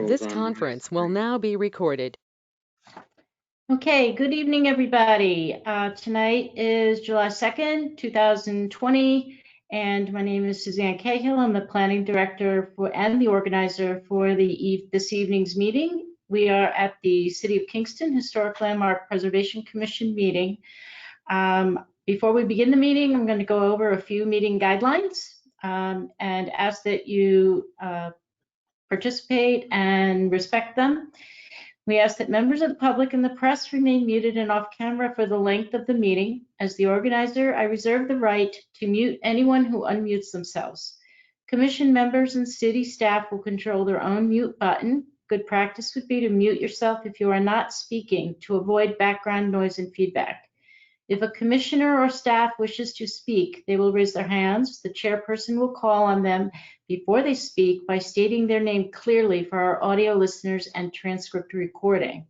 This conference will now be recorded. Okay, good evening, everybody. Tonight is July 2nd, 2020, and my name is Suzanne Cahill. I'm the planning director and the organizer for this evening's meeting. We are at the City of Kingston Historic Landmark Preservation Commission meeting. Before we begin the meeting, I'm going to go over a few meeting guidelines and ask that you participate and respect them. We ask that members of the public and the press remain muted and off camera for the length of the meeting. As the organizer, I reserve the right to mute anyone who unmutes themselves. Commission members and city staff will control their own mute button. Good practice would be to mute yourself if you are not speaking to avoid background noise and feedback. If a commissioner or staff wishes to speak, they will raise their hands. The chairperson will call on them before they speak by stating their name clearly for our audio listeners and transcript recording.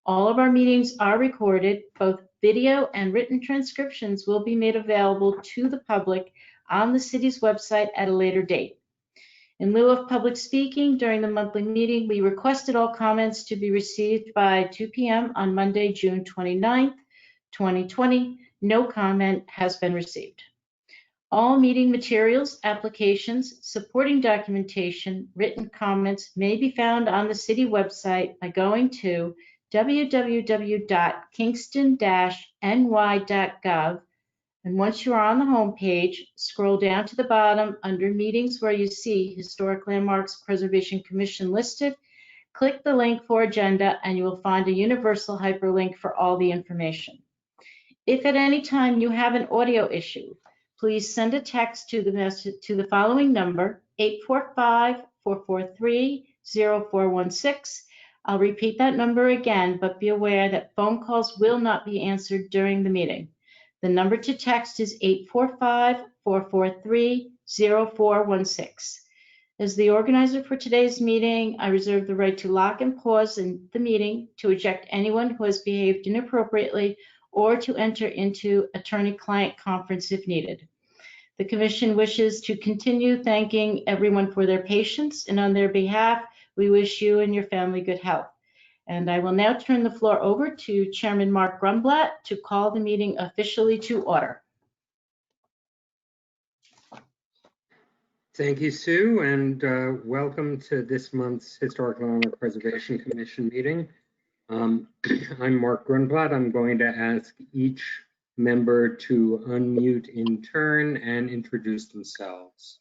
All of our meetings are recorded. Both video and written transcriptions will be made available to the public on the city's website at a later date. In lieu of public speaking during the monthly meeting, we requested all comments to be received by 2 p.m. on Monday, June 29th, 2020. No comment has been received. All meeting materials, applications, supporting documentation, written comments may be found on the city website by going to www.kingston-ny.gov. And once you are on the home page, scroll down to the bottom under meetings where you see Historic Landmarks Preservation Commission listed. Click the link for agenda and you will find a universal hyperlink for all the information. If at any time you have an audio issue, please send a text to the following number, 845-443-0416. I'll repeat that number again, but be aware that phone calls will not be answered during the meeting. The number to text is 845-443-0416. As the organizer for today's meeting, I reserve the right to lock and pause in the meeting to eject anyone who has behaved inappropriately or to enter into attorney-client conference if needed. The Commission wishes to continue thanking everyone for their patience, and on their behalf, we wish you and your family good health. And I will now turn the floor over to Chairman Mark Grunblatt to call the meeting officially to order. Thank you, Sue, and welcome to this month's Historic Landmark Preservation Commission meeting. I'm Mark Grunblatt. I'm going to ask each member to unmute in turn and introduce themselves.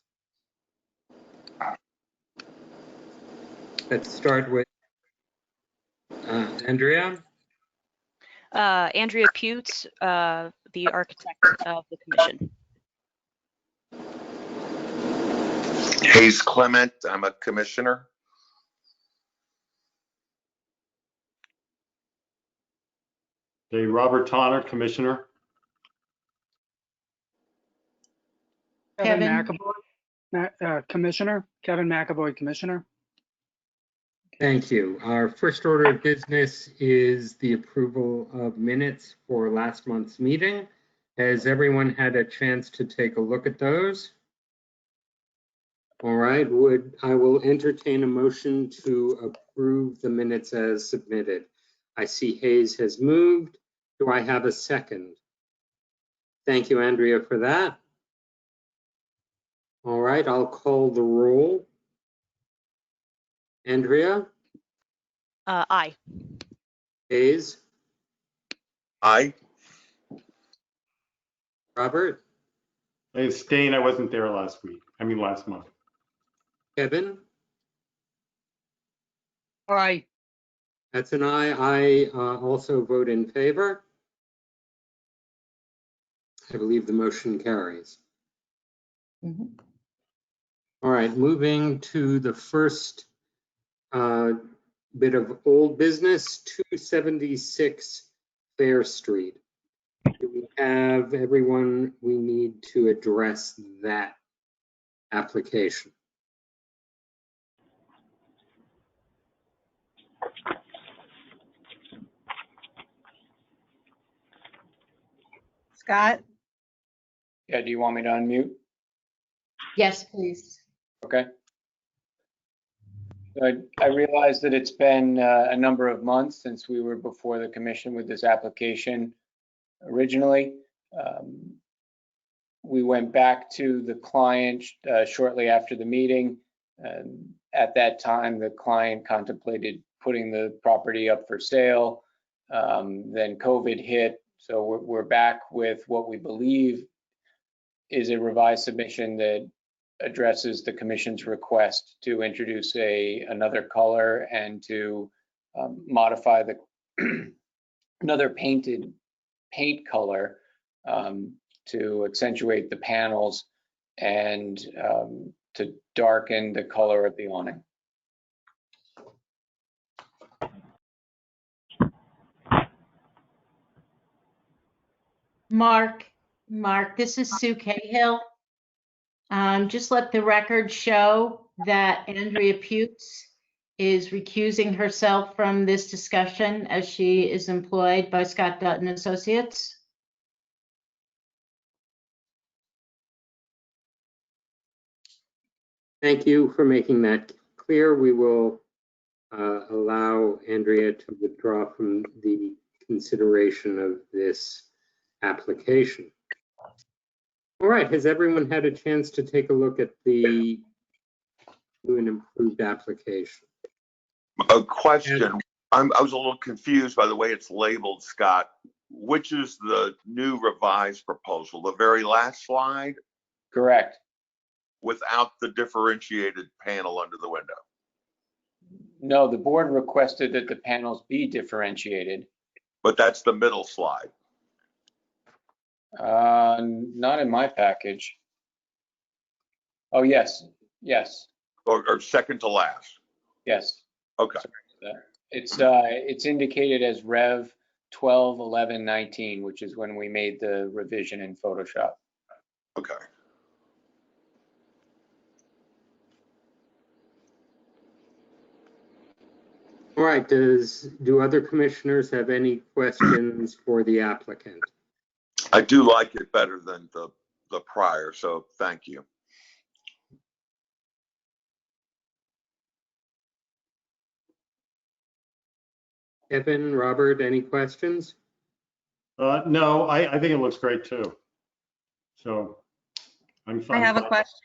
Let's start with Andrea. Andrea Putes, the architect of the commission. Hayes Clement, I'm a commissioner. Okay, Robert Tonner, commissioner. Kevin McAvoy, commissioner. Kevin McAvoy, commissioner. Thank you. Our first order of business is the approval of minutes for last month's meeting. Has everyone had a chance to take a look at those? All right, I will entertain a motion to approve the minutes as submitted. I see Hayes has moved. Do I have a second? Thank you, Andrea, for that. All right, I'll call the roll. Andrea? Aye. Hayes? Aye. Robert? I abstain, I wasn't there last month. Kevin? Aye. That's an aye. I also vote in favor. I believe the motion carries. Mm-hmm. All right, moving to the first bit of old business, 276 Fair Street. Do we have everyone we need to address that application? Scott? Yeah, do you want me to unmute? Yes, please. Okay. I realize that it's been a number of months since we were before the commission with this application originally. We went back to the client shortly after the meeting. At that time, the client contemplated putting the property up for sale. Then COVID hit, so we're back with what we believe is a revised submission that addresses the commission's request to introduce another color and to modify the another paint color to accentuate the panels and to darken the color of the awning. Mark, this is Sue Cahill. Just let the record show that Andrea Putz is recusing herself from this discussion as she is employed by Scott Dutton Associates. Thank you for making that clear. We will allow Andrea to withdraw from the consideration of this application. All right, has everyone had a chance to take a look at the new and improved application? A question. I was a little confused by the way it's labeled, Scott. Which is the new revised proposal? The very last slide Correct. without the differentiated panel under the window? No, the board requested that the panels be differentiated. But that's the middle slide. Not in my package. Oh, yes, Or second to last. yes. Okay. It's indicated as Rev 12/11/19, which is when we made the revision in Photoshop. Okay. All right, do other commissioners have any questions for the applicant? I do like it better than the prior, so thank you. Kevin, Robert, any questions? No, I think it looks great too. So I'm fine. I have a question.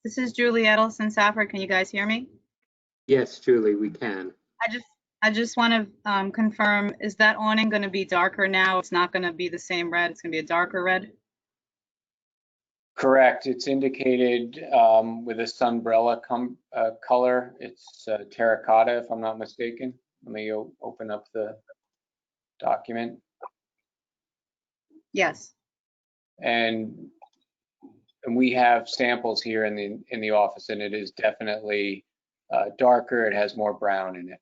This is Juliet, Olsen, Stafford. Can you guys hear me? Yes, Julie, we can. I just want to confirm, is that awning going to be darker now? It's not going to be the same red. It's going to be a darker red? Correct. It's indicated with a sunbrella color. It's Terra Cotta, if I'm not mistaken. Let me open up the document. Yes. And we have samples here in the office, and it is definitely darker. It has more brown in it.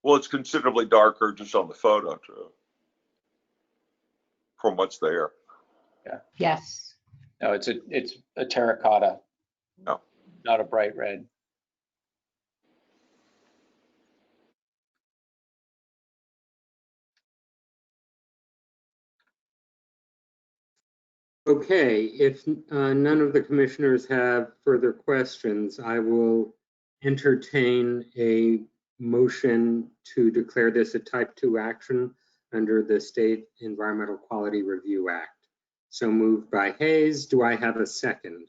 Well, it's considerably darker just on the photo too, from what's there. Yeah. Yes. No, it's a terracotta. No. Not a bright red. Okay, if none of the commissioners have further questions, I will entertain a motion to declare this a type 2 action under the State Environmental Quality Review Act. So moved by Hayes. Do I have a second?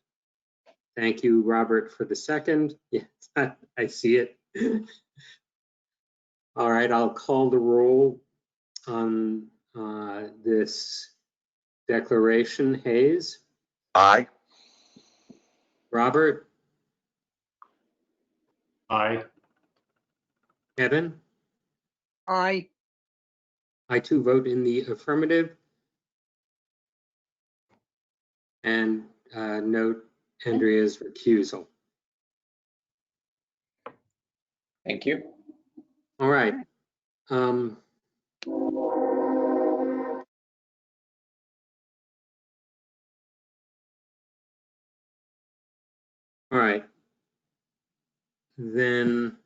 Thank you, Robert, for the second. Yes, I see it. All right, I'll call the roll on this declaration. Hayes? Aye. Robert? Aye. Kevin? Aye. I too vote in the affirmative. And note Andrea's recusal. Thank you. All right. All right. Then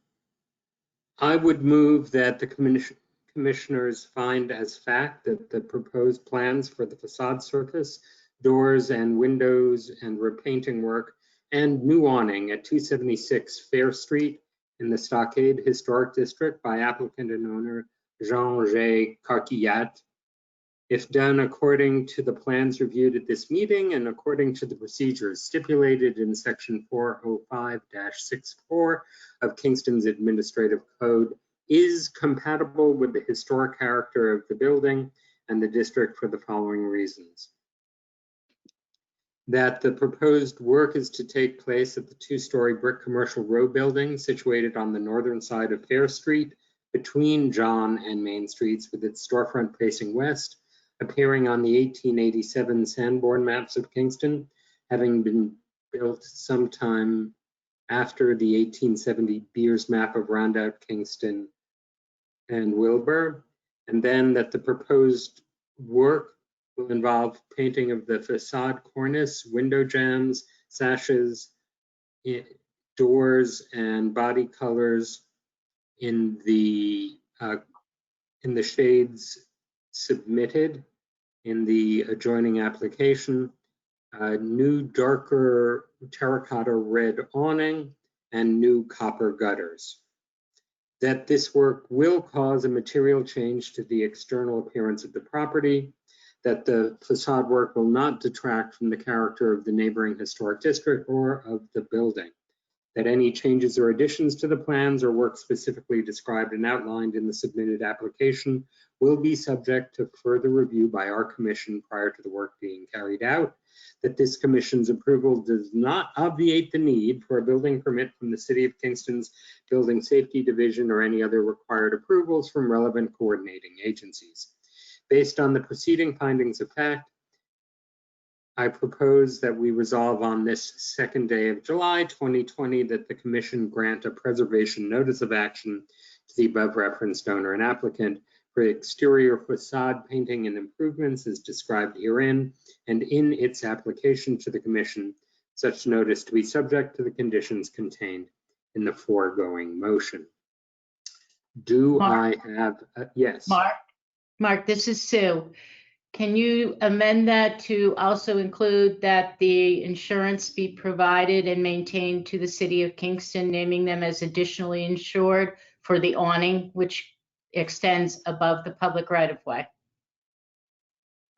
I would move that the commissioners find as fact that the proposed plans for the facade surface, doors and windows and repainting work and new awning at 276 Fair Street in the Stockade Historic District by applicant and owner Jean-J Carquillat. If done according to the plans reviewed at this meeting and according to the procedures stipulated in section 405-64 of Kingston's Administrative Code, is compatible with the historic character of the building and the district for the following reasons. That the proposed work is to take place at the two-story brick commercial row building situated on the northern side of Fair Street between John and Main Streets, with its storefront facing west, appearing on the 1887 Sanborn maps of Kingston, having been built sometime after the 1870 Beers map of Rondout, Kingston, and Wilbur, and then that the proposed work will involve painting of the facade cornice, window jambs, sashes, doors, and body colors in the shades submitted in the adjoining application, new darker terracotta red awning, and new copper gutters. That this work will cause a material change to the external appearance of the property, that the facade work will not detract from the character of the neighboring historic district or of the building, that any changes or additions to the plans or work specifically described and outlined in the submitted application will be subject to further review by our commission prior to the work being carried out, that this commission's approval does not obviate the need for a building permit from the City of Kingston's Building Safety Division or any other required approvals from relevant coordinating agencies. Based on the preceding findings of fact, I propose that we resolve on this second day of July 2020 that the commission grant a preservation notice of action to the above referenced owner and applicant for exterior facade painting and improvements as described herein and in its application to the commission, such notice to be subject to the conditions contained in the foregoing motion. Do Mark? I have, yes. Mark, this is Sue. Can you amend that to also include that the insurance be provided and maintained to the City of Kingston, naming them as additionally insured for the awning, which extends above the public right-of-way?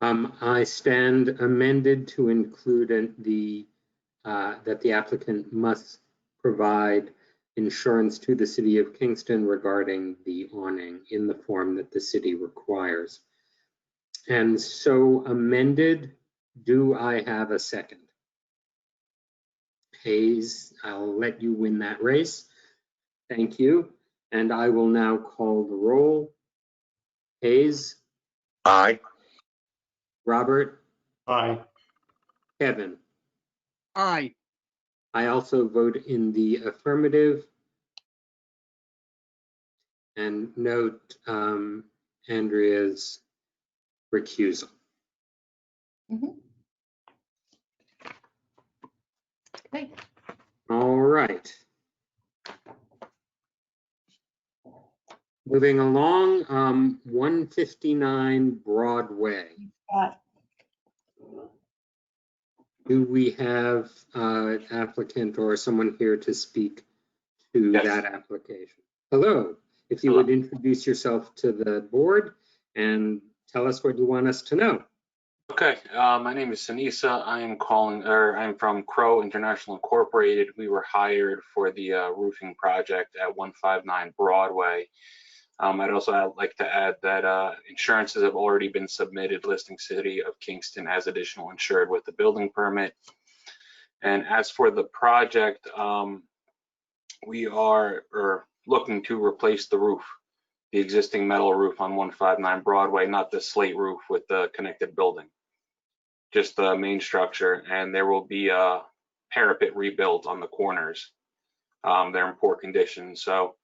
I stand amended to include that the applicant must provide insurance to the City of Kingston regarding the awning in the form that the city requires. And so amended, do I have a second? Hayes, I'll let you win that race. Thank you. And I will now call the roll. Hayes? Aye. Robert? Aye. Kevin? Aye. I also vote in the affirmative. And note Andrea's recusal. Okay. All right. Moving along, 159 Broadway. Do we have applicant or someone here to speak to Yes. that application? Hello, if you would introduce yourself to the board and tell us what you want us to know. Okay, my name is Sanisa. I'm from Crow International Incorporated. We were hired for the roofing project at 159 Broadway. I'd also like to add that insurances have already been submitted listing City of Kingston as additional insured with the building permit. And as for the project, we are looking to replace the roof, the existing metal roof on 159 Broadway, not the slate roof with the connected building, just the main structure. And there will be a parapet rebuilt on the corners. They're in poor condition, so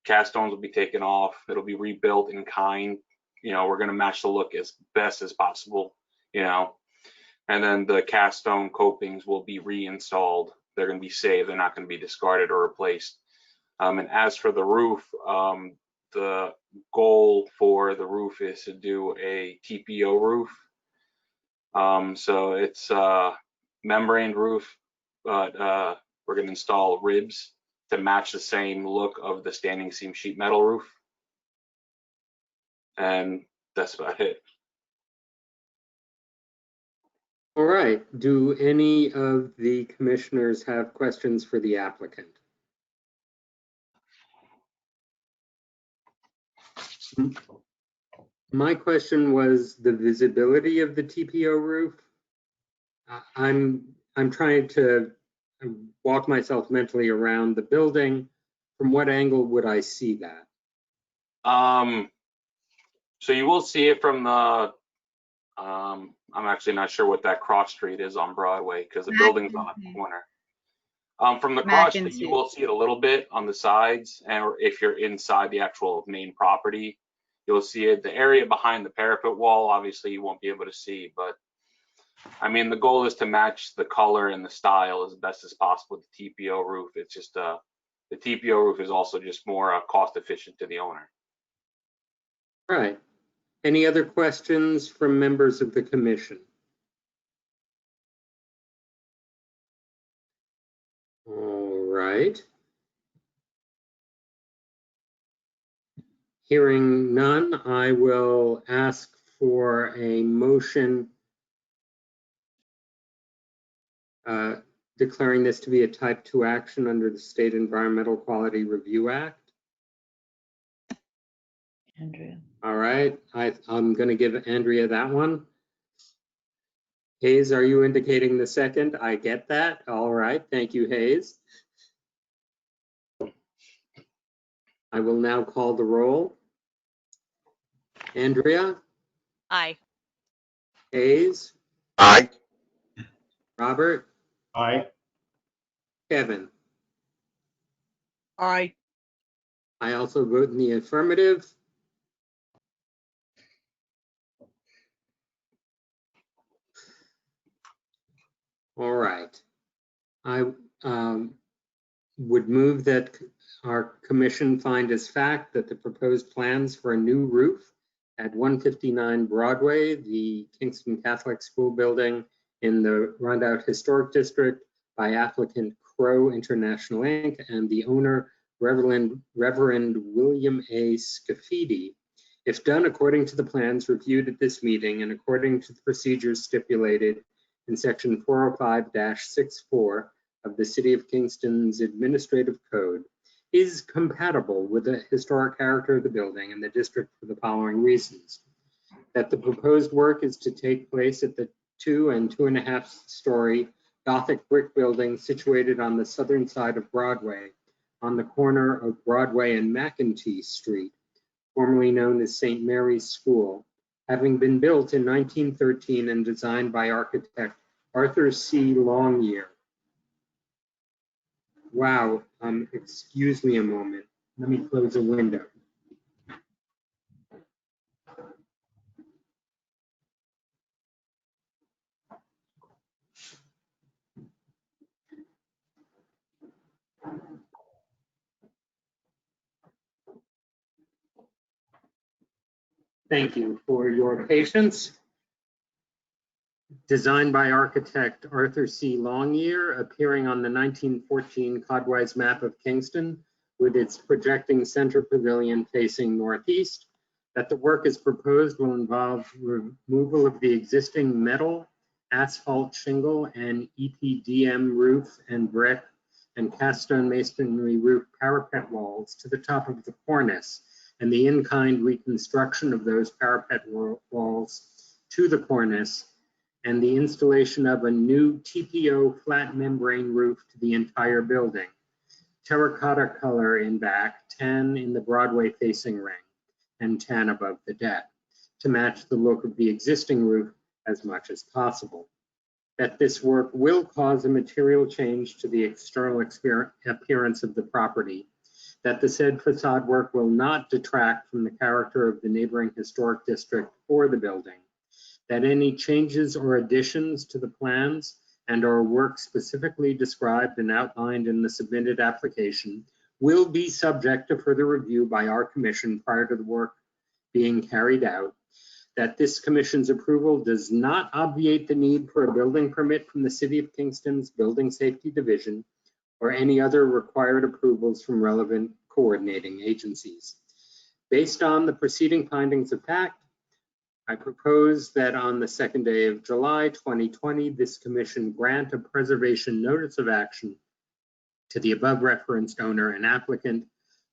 cast stones will be taken off. It'll be rebuilt in kind. We're going to match the look as best as possible, and then the cast stone copings will be reinstalled. They're going to be saved. They're not going to be discarded or replaced. And as for the roof, the goal for the roof is to do a TPO roof. So it's a membraned roof, but we're going to install ribs to match the same look of the standing seam sheet metal roof. And that's about it. All right. Do any of the commissioners have questions for the applicant? My question was the visibility of the TPO roof. I'm trying to walk myself mentally around the building. From what angle would I see that? So you will see it from the, I'm actually not sure what that cross street is on Broadway because the building's on a corner. From the cross street, you will see it a little bit on the sides, and if you're inside the actual main property, you'll see it. The area behind the parapet wall, obviously you won't be able to see, but I mean, the goal is to match the color and the style as best as possible with the TPO roof. It's just the TPO roof is also just more cost efficient to the owner. All right. Any other questions from members of the commission? All right. Hearing none, I will ask for a motion declaring this to be a type 2 action under the State Environmental Quality Review Act. Andrea. All right, I'm going to give Andrea that one. Hayes, are you indicating the second? I get that. All right, thank you, Hayes. I will now call the roll. Andrea? Aye. Hayes? Aye. Robert? Aye. Kevin? Aye. I also vote in the affirmative. All right. I would move that our commission find as fact that the proposed plans for a new roof at 159 Broadway, the Kingston Catholic School building in the Rondout Historic District by applicant Crow International Inc. and the owner Reverend William A. Scafidi, if done according to the plans reviewed at this meeting and according to the procedures stipulated in section 405-64 of the City of Kingston's Administrative Code, is compatible with the historic character of the building and the district for the following reasons. That the proposed work is to take place at the 2 and 2.5 story Gothic brick building situated on the southern side of Broadway, on the corner of Broadway and McEntee Street, formerly known as St. Mary's School, having been built in 1913 and designed by architect Arthur C. Longyear. Wow, excuse me a moment. Let me close a window. Thank you for your patience. Designed by architect Arthur C. Longyear, appearing on the 1914 Codwise map of Kingston, with its projecting center pavilion facing northeast. That the work as proposed will involve removal of the existing metal, asphalt shingle, and EPDM roof and brick and cast stone masonry roof parapet walls to the top of the cornice, and the in-kind reconstruction of those parapet walls to the cornice, and the installation of a new TPO flat membrane roof to the entire building. Terra Cotta color in back, tan in the Broadway facing ring, and tan above the deck, to match the look of the existing roof as much as possible. That this work will cause a material change to the external appearance of the property. That the said facade work will not detract from the character of the neighboring historic district or the building. That any changes or additions to the plans and/or work specifically described and outlined in the submitted application will be subject to further review by our commission prior to the work being carried out. that this commission's approval does not obviate the need for a building permit from the City of Kingston's Building Safety Division or any other required approvals from relevant coordinating agencies. Based on the preceding findings of fact, I propose that on the second day of July 2020, this commission grant a preservation notice of action to the above referenced owner and applicant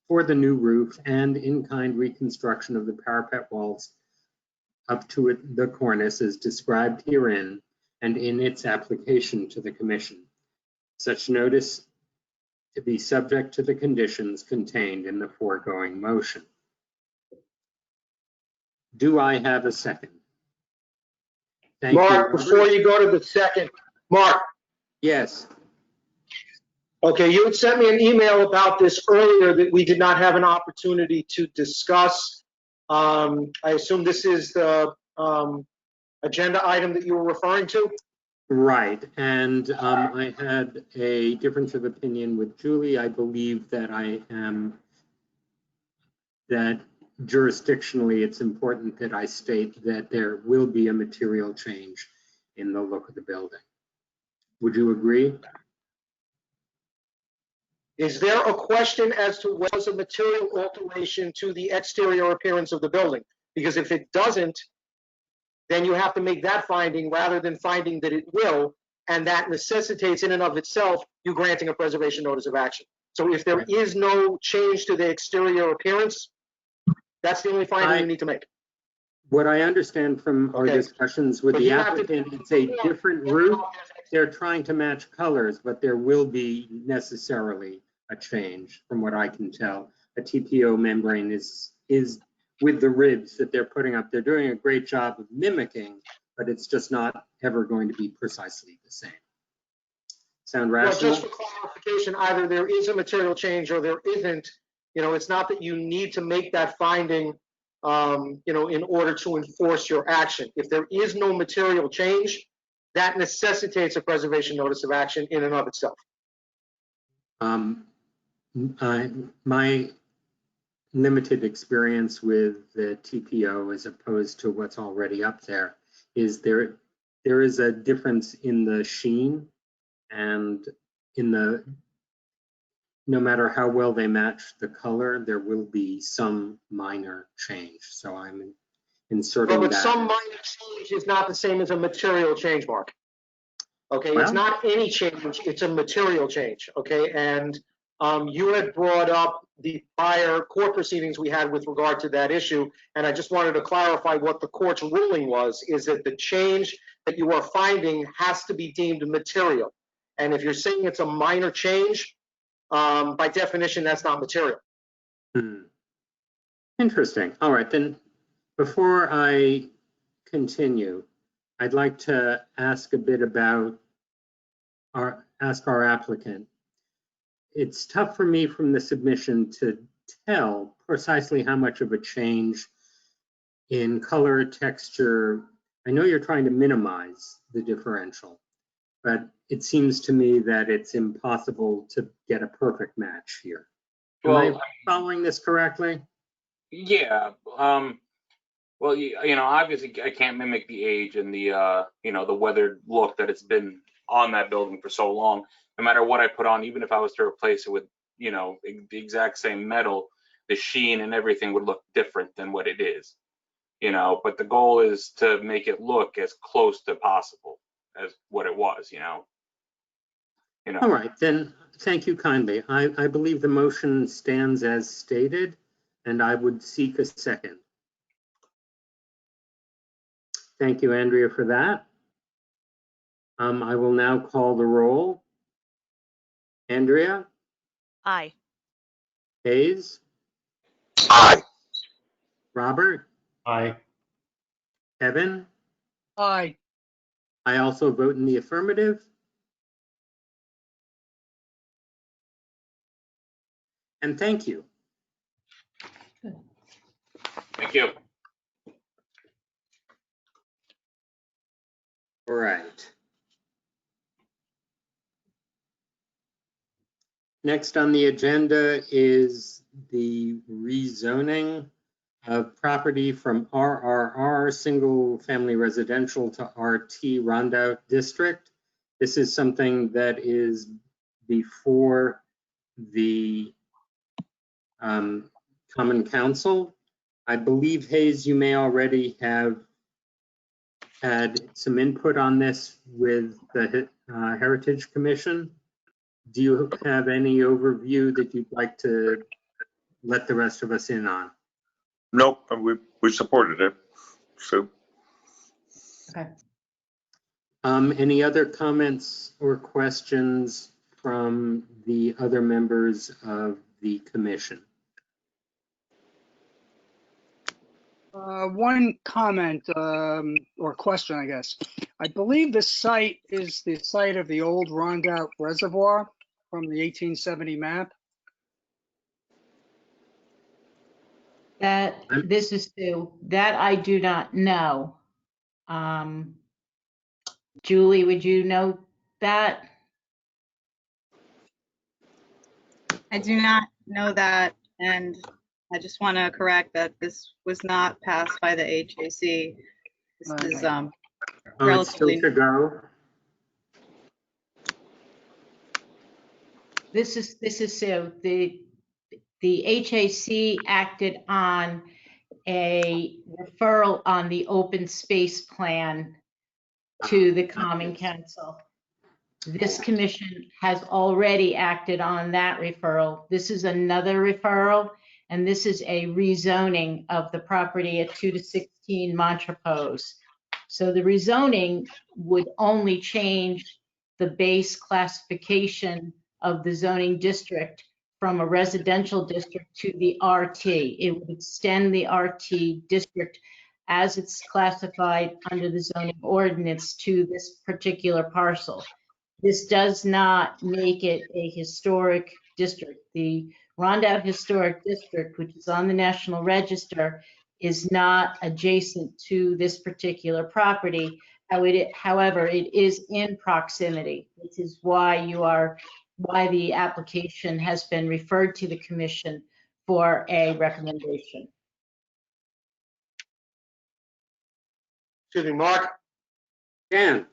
for the new roof and in-kind reconstruction of the parapet walls up to the cornice as described herein and in its application to the commission. Such notice to be subject to the conditions contained in the foregoing motion. Do I have a second? Thank Mark, you. before you go to the second, Mark, Yes. okay, you had sent me an email about this earlier that we did not have an opportunity to discuss. I assume this is the agenda item that you were referring to? Right, and I had a difference of opinion with Julie. I believe that that jurisdictionally it's important that I state that there will be a material change in the look of the building. Would you agree? Is there a question as to what was a material alteration to the exterior appearance of the building? Because if it doesn't, then you have to make that finding rather than finding that it will, and that necessitates in and of itself you granting a preservation notice of action. So if there is no change to the exterior appearance, that's the only finding you need to make. What I understand from our discussions with But the you have to- applicant, it's a different roof. They're trying to match colors, but there will be necessarily a change from what I can tell. A TPO membrane is with the ribs that they're putting up. They're doing a great job of mimicking, but it's just not ever going to be precisely the same. Sound rational? Well, just for clarification, either there is a material change or there isn't. You know, it's not that you need to make that finding, you know, in order to enforce your action. If there is no material change, that necessitates a preservation notice of action in and of itself. My limited experience with the TPO as opposed to what's already up there is there is a difference in the sheen and in the, no matter how well they match the color, there will be some minor change. So I'm inserting But that. some minor change is not the same as a material change, Mark. Okay, it's not any change, it's a material change, okay? And you had brought up the prior court proceedings we had with regard to that issue, and I just wanted to clarify what the court's ruling was, is that the change that you are finding has to be deemed material. And if you're saying it's a minor change, by definition, that's not material. Interesting. All right, then before I continue, I'd like to ask a bit about ask our applicant. It's tough for me from the submission to tell precisely how much of a change in color, texture. I know you're trying to minimize the differential, but it seems to me that it's impossible to get a perfect match here. Am I following this correctly? Yeah. Well, you know, obviously I can't mimic the age and the, you know, the weathered look that it's been on that building for so long. No matter what I put on, even if I was to replace it with, you know, the exact same metal, the sheen and everything would look different than what it is, you know, but the goal is to make it look as close to possible as what it was, you know. All right, then, thank you kindly. I believe the motion stands as stated, and I would seek a second. Thank you, Andrea, for that. I will now call the roll. Andrea? Aye. Hayes? Aye. Robert? Aye. Kevin? Aye. I also vote in the affirmative. And thank you. Thank you. All right. Next on the agenda is the rezoning of property from RRR, single family residential, to RT Rondout District. This is something that is before the Common Council. I believe, Hayes, you may already have had some input on this with the Heritage Commission. Do you have any overview that you'd like to let the rest of us in on? Nope, we supported it. So, Okay. Any other comments or questions from the other members of the commission? One comment or question, I guess. I believe this site is the site of the old Rondout Reservoir from the 1870 map. This is Sue. That I do not know. Julie, would you know that? I do not know that, and I just want to correct that this was not passed by the HAC. This is Oh, it's still relatively to go? This is Sue. The HAC acted on a referral on the open space plan to the Common Council. This commission has already acted on that referral. This is another referral, and this is a rezoning of the property at 2 to 16 Montrepose. So the rezoning would only change the base classification of the zoning district from a residential district to the RT. It would extend the RT district as it's classified under the zoning ordinance to this particular parcel. This does not make it a historic district. The Rondout Historic District, which is on the National Register, is not adjacent to this particular property. However, it is in proximity, which is why the application has been referred to the commission for a recommendation. Excuse me, Mark? Dan?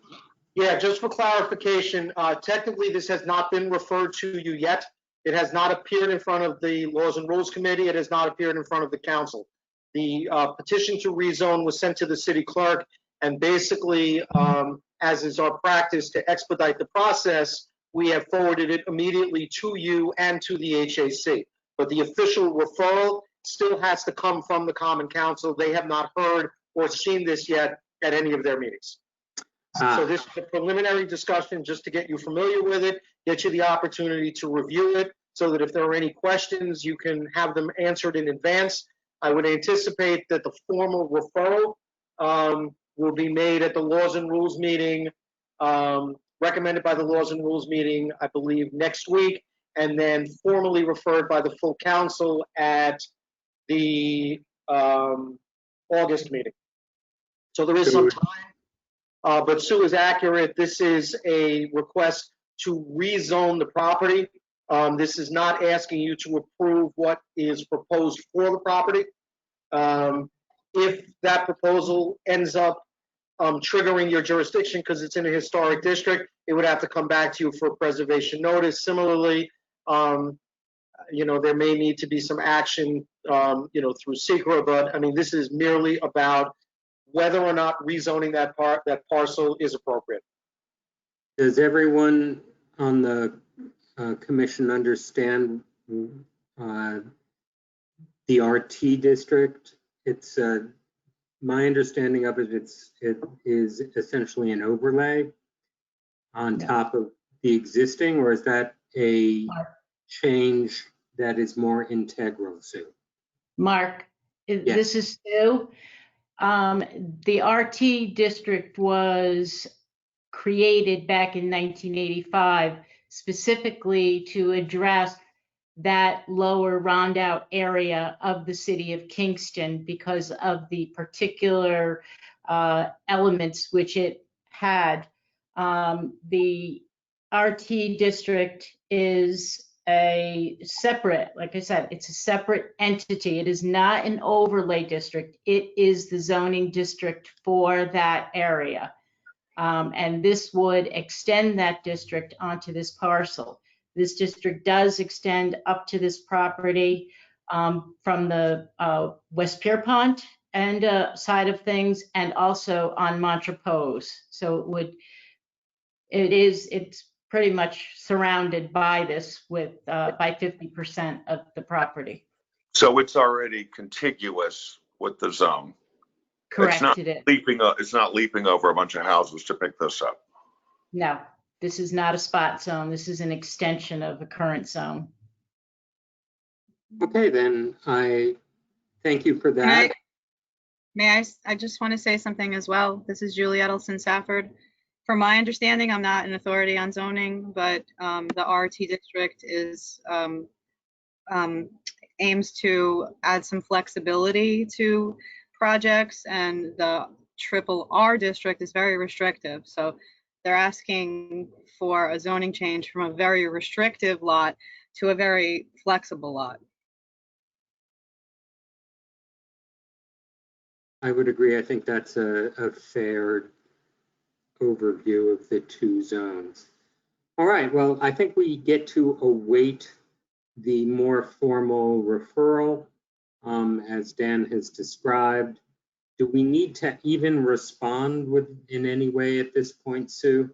Yeah, just for clarification, technically this has not been referred to you yet. It has not appeared in front of the Laws and Rules Committee. It has not appeared in front of the council. The petition to rezone was sent to the city clerk, and basically, as is our practice to expedite the process, we have forwarded it immediately to you and to the HAC. But the official referral still has to come from the Common Council. They have not heard or seen this yet at any of their meetings. So this is a preliminary discussion just to get you familiar with it, get you the opportunity to review it, so that if there are any questions, you can have them answered in advance. I would anticipate that the formal referral will be made at the Laws and Rules meeting, recommended by the Laws and Rules meeting, I believe, next week, and then formally referred by the full council at the August meeting. So there is some time. But Sue is accurate. This is a request to rezone the property. This is not asking you to approve what is proposed for the property. If that proposal ends up triggering your jurisdiction because it's in a historic district, it would have to come back to you for a preservation notice. Similarly, there may need to be some action, through SECRA, but I mean, this is merely about whether or not rezoning that parcel is appropriate. Does everyone on the commission understand the RT district? It's my understanding of it. It is essentially an overlay on top of the existing, or is that a change that is more integral, Sue? Mark, Yes. This is Sue. The RT district was created back in 1985 specifically to address that lower Rondout area of the city of Kingston because of the particular elements which it had. The RT district is a separate, like I said, it's a separate entity. It is not an overlay district. It is the zoning district for that area. And this would extend that district onto this parcel. This district does extend up to this property from the West Pierpont and side of things, and also on Montrepose. So it's pretty much surrounded by this with by 50% of the property. So it's already contiguous with the zone. Correct, it is. It's not leaping over a bunch of houses to pick this up. No, this is not a spot zone. This is an extension of a current zone. Okay, then I thank you for that. I just want to say something as well. This is Juliet, Olsen, Stafford. From my understanding, I'm not an authority on zoning, but the Arti District is aims to add some flexibility to projects, and the R district is very restrictive. So they're asking for a zoning change from a very restrictive lot to a very flexible lot. I would agree. I think that's a fair overview of the two zones. All right, well, I think we get to await the more formal referral, as Dan has described. Do we need to even respond in any way at this point, Sue?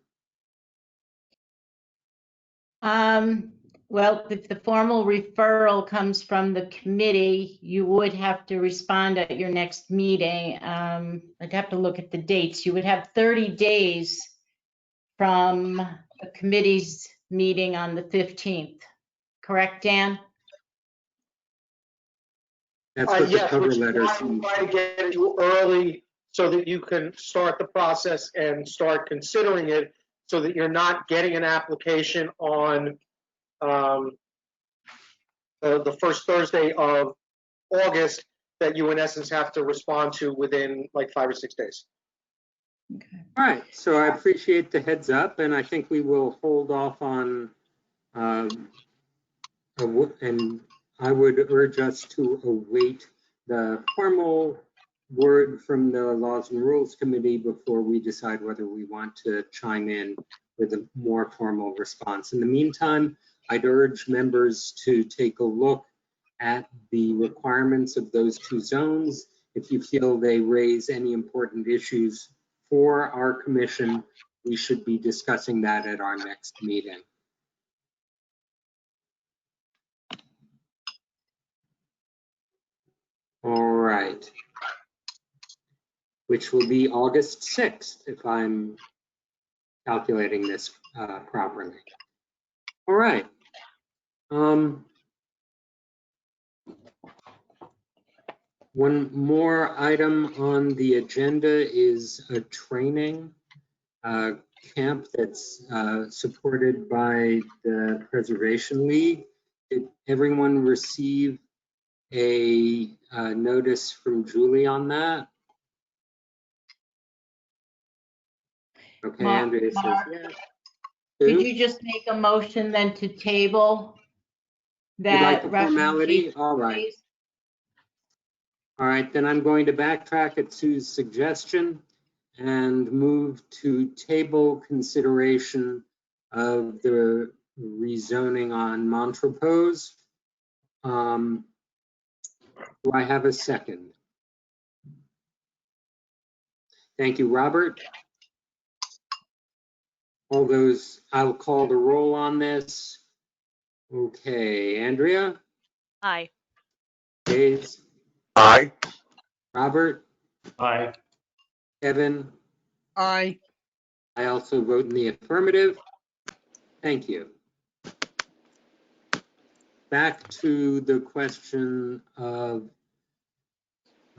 Well, if the formal referral comes from the committee, you would have to respond at your next meeting. I'd have to look at the dates. You would have 30 days from the committee's meeting on the 15th. Correct, Dan? That's what the Yes, cover which is letter why we try to get you early so that you can start the process and start considering it, so that you're not getting an application on the first Thursday of August that you in essence have to respond to within like 5 or 6 days. Okay. All right, so I appreciate the heads up, and I think we will hold off on, and I would urge us to await the formal word from the Laws and Rules Committee before we decide whether we want to chime in with a more formal response. In the meantime, I'd urge members to take a look at the requirements of those two zones. If you feel they raise any important issues for our commission, we should be discussing that at our next meeting. All right, which will be August 6th, if I'm calculating this properly. All right. One more item on the agenda is a training camp that's supported by the Preservation League. Did everyone receive a notice from Julie on that? Okay, Andrea says yes. Could you just make a motion then to table that? You'd like the formality? All right. Please? All right, then I'm going to backtrack at Sue's suggestion and move to table consideration of the rezoning on Montrepose. Do I have a second? Thank you, Robert. All those, I'll call the roll on this. Okay, Andrea? Aye. Dave? Aye. Robert? Aye. Kevin? Aye. I also vote in the affirmative. Thank you. Back to the question of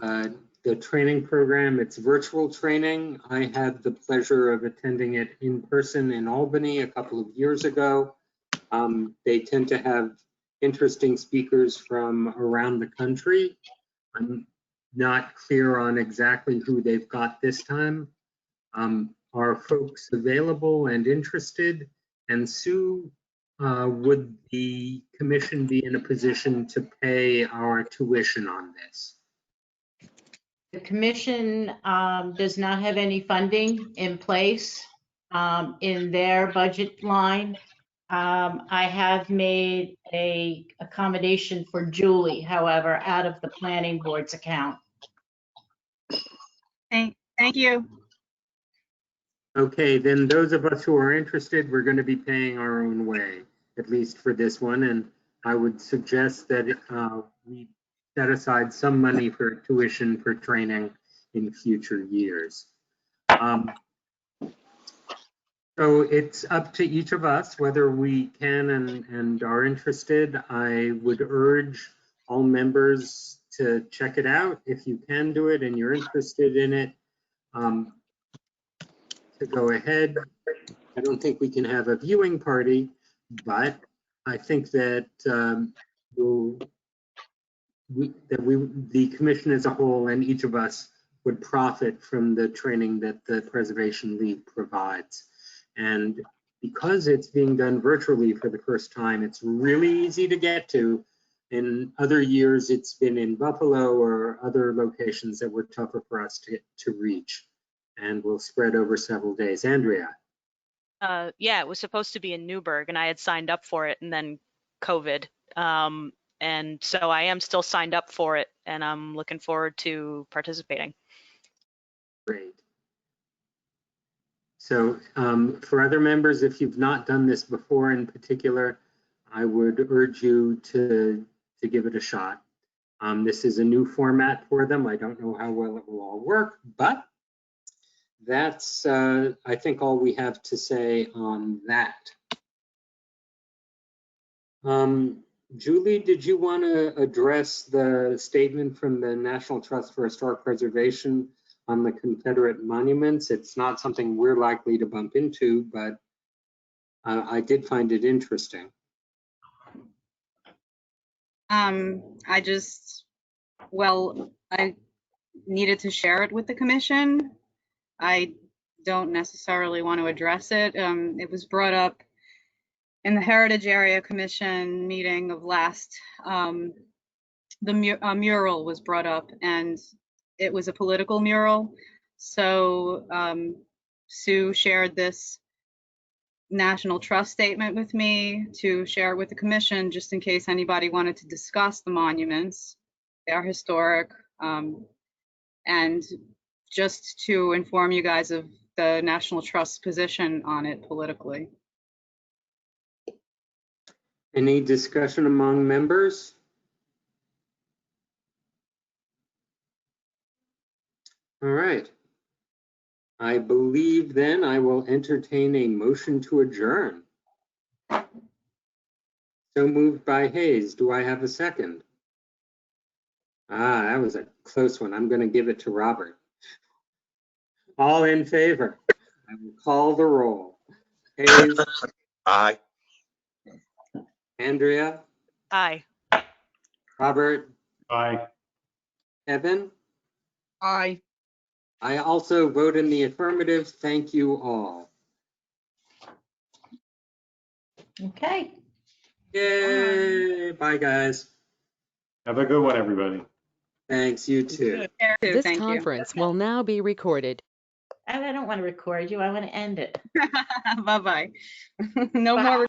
the training program. It's virtual training. I had the pleasure of attending it in person in Albany a couple of years ago. They tend to have interesting speakers from around the country. I'm not clear on exactly who they've got this time. Are folks available and interested? And Sue, would the commission be in a position to pay our tuition on this? The commission does not have any funding in place in their budget line. I have made a accommodation for Julie, however, out of the planning board's account. Thank you. Okay, then those of us who are interested, we're going to be paying our own way, at least for this one. And I would suggest that we set aside some money for tuition for training in future years. So it's up to each of us whether we can and are interested. I would urge all members to check it out if you can do it and you're interested in it. To go ahead. I don't think we can have a viewing party, but I think that the commission as a whole and each of us would profit from the training that the Preservation League provides. And because it's being done virtually for the first time, it's really easy to get to. In other years, it's been in Buffalo or other locations that were tougher for us to reach, and will spread over several days. Andrea? Yeah, it was supposed to be in Newburgh, and I had signed up for it, and then COVID. And so I am still signed up for it, and I'm looking forward to participating. Great. So for other members, if you've not done this before in particular, I would urge you to give it a shot. This is a new format for them. I don't know how well it will all work, but that's, I think, all we have to say on that. Julie, did you want to address the statement from the National Trust for Historic Preservation on the Confederate monuments? It's not something we're likely to bump into, but I did find it interesting. I needed to share it with the commission. I don't necessarily want to address it. It was brought up in the Heritage Area Commission meeting of last, the mural was brought up, and it was a political mural. So Sue shared this National Trust statement with me to share it with the commission, just in case anybody wanted to discuss the monuments. They are historic, and just to inform you guys of the National Trust's position on it politically. Any discussion among members? All right. I believe then I will entertain a motion to adjourn. So moved by Hayes. Do I have a second? That was a close one. I'm going to give it to Robert. All in favor? I will call the roll. Hayes? Aye. Andrea? Aye. Robert? Aye. Evan? Aye. I also vote in the affirmative. Thank you all. Okay. Yay! Bye, guys. Have a good one, everybody. Thanks, you too. This Thank you. conference will now be recorded. And I don't want to record you. I want to end it. Bye-bye. No Bye. more